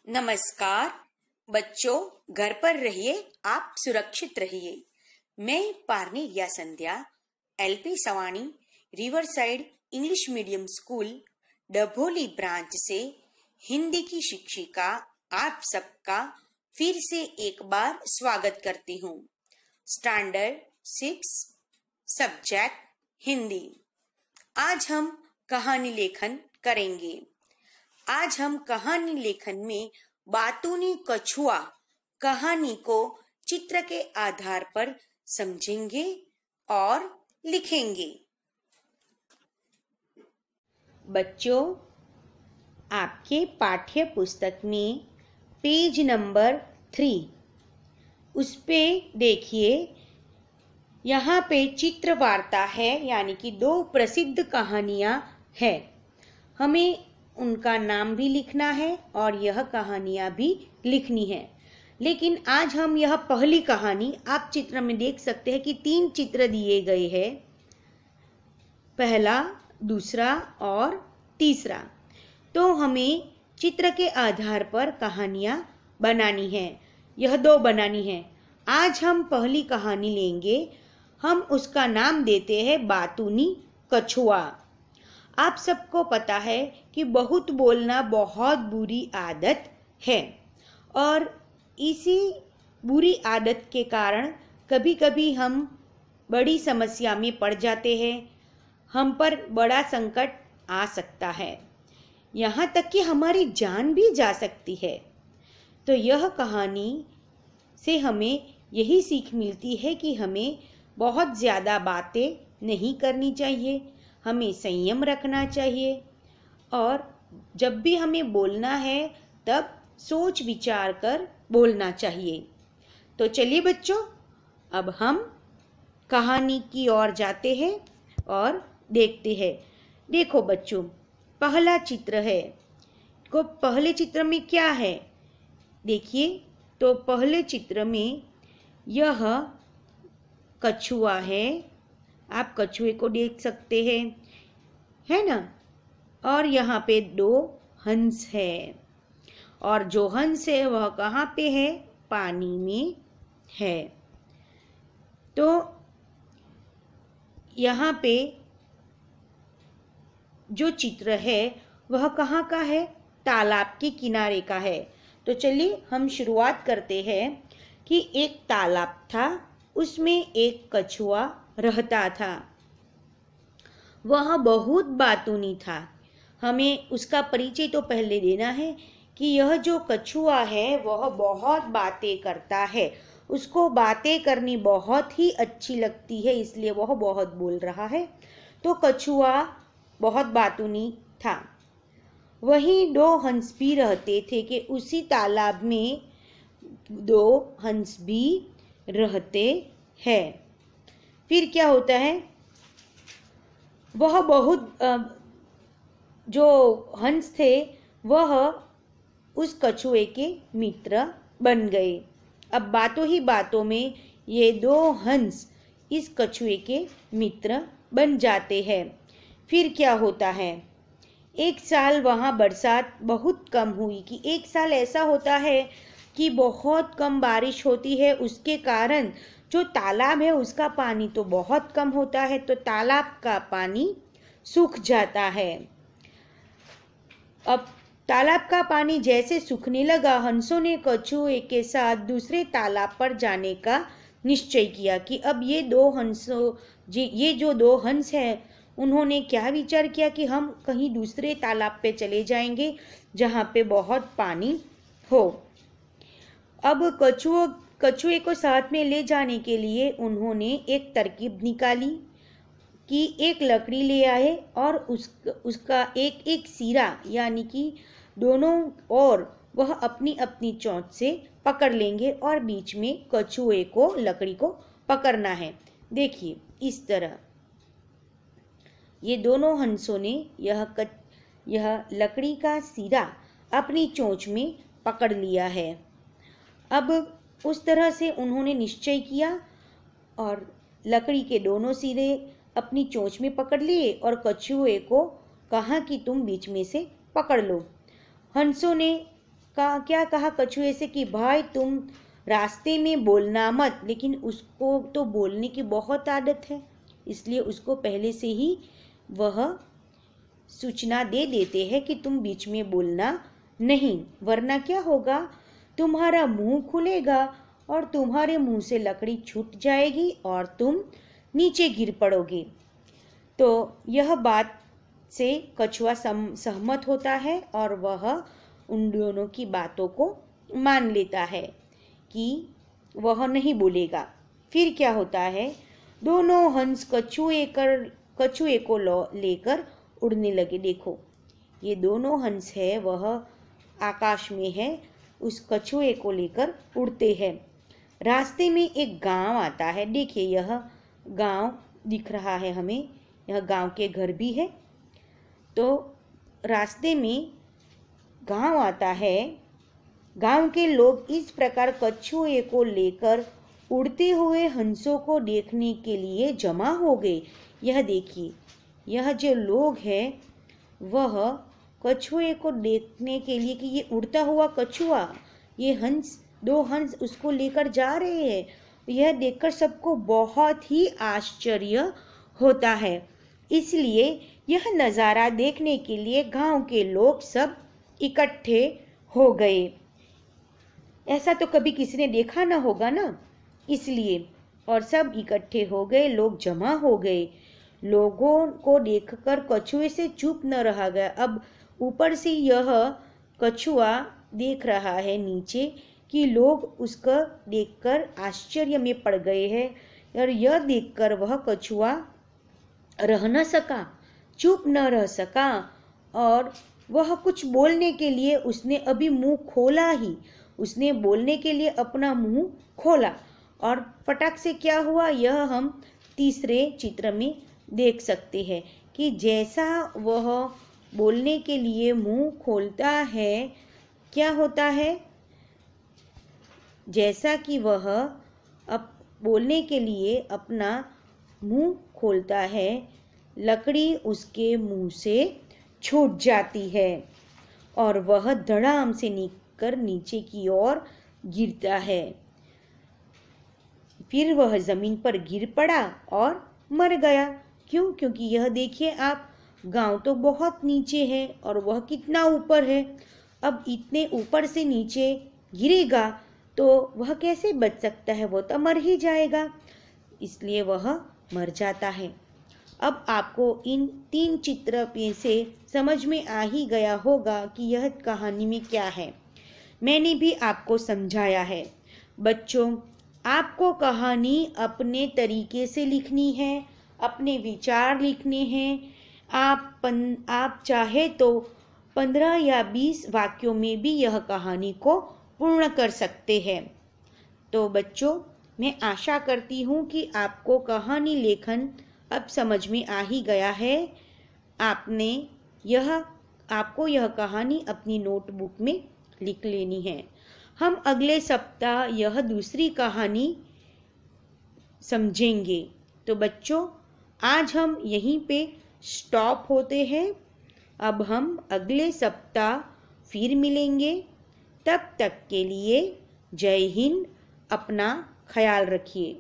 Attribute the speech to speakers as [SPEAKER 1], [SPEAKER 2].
[SPEAKER 1] नमस्कार बच्चों, घर पर रहिए, आप सुरक्षित रहिए। मैं Parni Riya Sandhya LP Savani riverside English medium school Dabholi branch से हिंदी की शिक्षिका आप सबका फिर से एक बार स्वागत करती हूँ। Standard 6 subject Hindi. आज हम कहानी लेखन करेंगे। आज हम कहानी लेखन में बातूनी कछुआ कहानी को चित्र के आधार पर समझेंगे और लिखेंगे। बच्चों, आपके पाठ्य पुस्तक में पेज नंबर 3 उस पे देखिए, यहाँ पे चित्र वार्ता है, यानी कि 2 प्रसिद्ध कहानियां हैं। हमें उनका नाम भी लिखना है और यह कहानियां भी लिखनी है। लेकिन आज हम यह पहली कहानी, आप चित्र में देख सकते हैं कि 3 चित्र दिए गए हैं, पहला, दूसरा और तीसरा। तो हमें चित्र के आधार पर कहानियां बनानी है। यह 2 बनानी है। आज हम पहली कहानी लेंगे, हम उसका नाम देते हैं बातूनी कछुआ। आप सबको पता है कि बहुत बोलना बहुत बुरी आदत है और इसी बुरी आदत के कारण कभी कभी हम बड़ी समस्या में पड़ जाते हैं। हम पर बड़ा संकट आ सकता है, यहाँ तक कि हमारी जान भी जा सकती है। तो यह कहानी से हमें यही सीख मिलती है कि हमें बहुत ज़्यादा बातें नहीं करनी चाहिए, हमें संयम रखना चाहिए और जब भी हमें बोलना है तब सोच विचार कर बोलना चाहिए। तो चलिए बच्चों, अब हम कहानी की ओर जाते हैं और देखते हैं। देखो बच्चों, पहला चित्र है। को पहले चित्र में क्या है देखिए। तो पहले चित्र में यह कछुआ है, आप कछुए को देख सकते हैं, है ना। और यहाँ पे 2 हंस है और जो हंस है वह कहाँ पे है? पानी में है। तो यहाँ पे जो चित्र है वह कहाँ का है? तालाब के किनारे का है। तो चलिए हम शुरुआत करते हैं कि एक तालाब था, उसमें एक कछुआ रहता था। वह बहुत बातूनी था। हमें उसका परिचय तो पहले देना है कि यह जो कछुआ है वह बहुत बातें करता है। उसको बातें करनी बहुत ही अच्छी लगती है, इसलिए वह बहुत बोल रहा है। तो कछुआ बहुत बातूनी था। वहीं 2 हंस भी रहते थे कि उसी तालाब में 2 हंस भी रहते हैं। फिर क्या होता है, वह बहुत जो हंस थे वह उस कछुए के मित्र बन गए। अब बातों ही बातों में ये 2 हंस इस कछुए के मित्र बन जाते हैं। फिर क्या होता है, एक साल वहाँ बरसात बहुत कम हुई। कि एक साल ऐसा होता है कि बहुत कम बारिश होती है, उसके कारण जो तालाब है उसका पानी तो बहुत कम होता है, तो तालाब का पानी सूख जाता है। अब तालाब का पानी जैसे सूखने लगा, हंसों ने कछुए के साथ दूसरे तालाब पर जाने का निश्चय किया कि अब ये जो 2 हंस हैं, उन्होंने क्या विचार किया कि हम कहीं दूसरे तालाब पे चले जाएंगे जहाँ पे बहुत पानी हो। अब कछुए को साथ में ले जाने के लिए उन्होंने एक तरकीब निकाली कि एक लकड़ी ले आए और उसका एक एक सिरा, यानी कि दोनों ओर वह अपनी अपनी चोंच से पकड़ लेंगे और बीच में कछुए को, लकड़ी को पकड़ना है। देखिए इस तरह ये दोनों हंसों ने यह लकड़ी का सिरा अपनी चोंच में पकड़ लिया है। अब उस तरह से उन्होंने निश्चय किया और लकड़ी के दोनों सिरे अपनी चोंच में पकड़ लिए और कछुए को कहा कि तुम बीच में से पकड़ लो। हंसों ने क्या कहा कछुए से कि भाई तुम रास्ते में बोलना मत, लेकिन उसको तो बोलने की बहुत आदत है, इसलिए उसको पहले से ही वह सूचना दे देते हैं कि तुम बीच में बोलना नहीं, वरना क्या होगा, तुम्हारा मुंह खुलेगा और तुम्हारे मुंह से लकड़ी छूट जाएगी और तुम नीचे गिर पड़ोगे। तो यह बात से कछुआ सहमत होता है और वह उन दोनों की बातों को मान लेता है कि वह नहीं बोलेगा। फिर क्या होता है, दोनों हंस कछुए को लेकर उड़ने लगे। देखो, ये दोनों हंस है वह आकाश में है, उस कछुए को लेकर उड़ते हैं। रास्ते में एक गांव आता है। देखिए, यह गांव दिख रहा है हमें, यह गांव के घर भी है। तो रास्ते में गांव आता है। गांव के लोग इस प्रकार कछुए को लेकर उड़ते हुए हंसों को देखने के लिए जमा हो गए। यह देखिए, यह जो लोग हैं वह कछुए को देखने के लिए कि ये उड़ता हुआ कछुआ, ये हंस, दो हंस उसको लेकर जा रहे हैं, यह देखकर सबको बहुत ही आश्चर्य होता है। इसलिए यह नज़ारा देखने के लिए गांव के लोग सब इकट्ठे हो गए। ऐसा तो कभी किसी ने देखा ना होगा ना, इसलिए, और सब इकट्ठे हो गए, लोग जमा हो गए। लोगों को देखकर कछुए से चुप न रहा गया। अब ऊपर से यह कछुआ देख रहा है नीचे कि लोग उसका देखकर आश्चर्य में पड़ गए हैं, और यह देखकर वह कछुआ रह न सका, चुप न रह सका, और वह कुछ बोलने के लिए उसने अभी मुंह खोला ही, उसने बोलने के लिए अपना मुंह खोला, और फटाक से क्या हुआ, यह हम तीसरे चित्र में देख सकते हैं कि जैसा वह बोलने के लिए मुंह खोलता है, क्या होता है, जैसा कि वह अब बोलने के लिए अपना मुंह खोलता है, लकड़ी उसके मुंह से छूट जाती है और वह धड़ाम से निकल नीचे की ओर गिरता है। फिर वह जमीन पर गिर पड़ा और मर गया। क्यों? क्योंकि यह देखिए आप, गांव तो बहुत नीचे है और वह कितना ऊपर है। अब इतने ऊपर से नीचे गिरेगा तो वह कैसे बच सकता है, वो तो मर ही जाएगा, इसलिए वह मर जाता है। अब आपको इन तीन चित्र में से समझ में आ ही गया होगा कि यह कहानी में क्या है। मैंने भी आपको समझाया है। बच्चों, आपको कहानी अपने तरीके से लिखनी है, अपने विचार लिखने हैं। आप चाहे तो 15 या 20 वाक्यों में भी यह कहानी को पूर्ण कर सकते हैं। तो बच्चों, मैं आशा करती हूँ कि आपको कहानी लेखन अब समझ में आ ही गया है। आपको यह कहानी अपनी नोटबुक में लिख लेनी है। हम अगले सप्ताह यह दूसरी कहानी समझेंगे। तो बच्चों, आज हम यहीं पे स्टॉप होते हैं। अब हम अगले सप्ताह फिर मिलेंगे। तब तक के लिए जय हिंद, अपना ख्याल रखिए।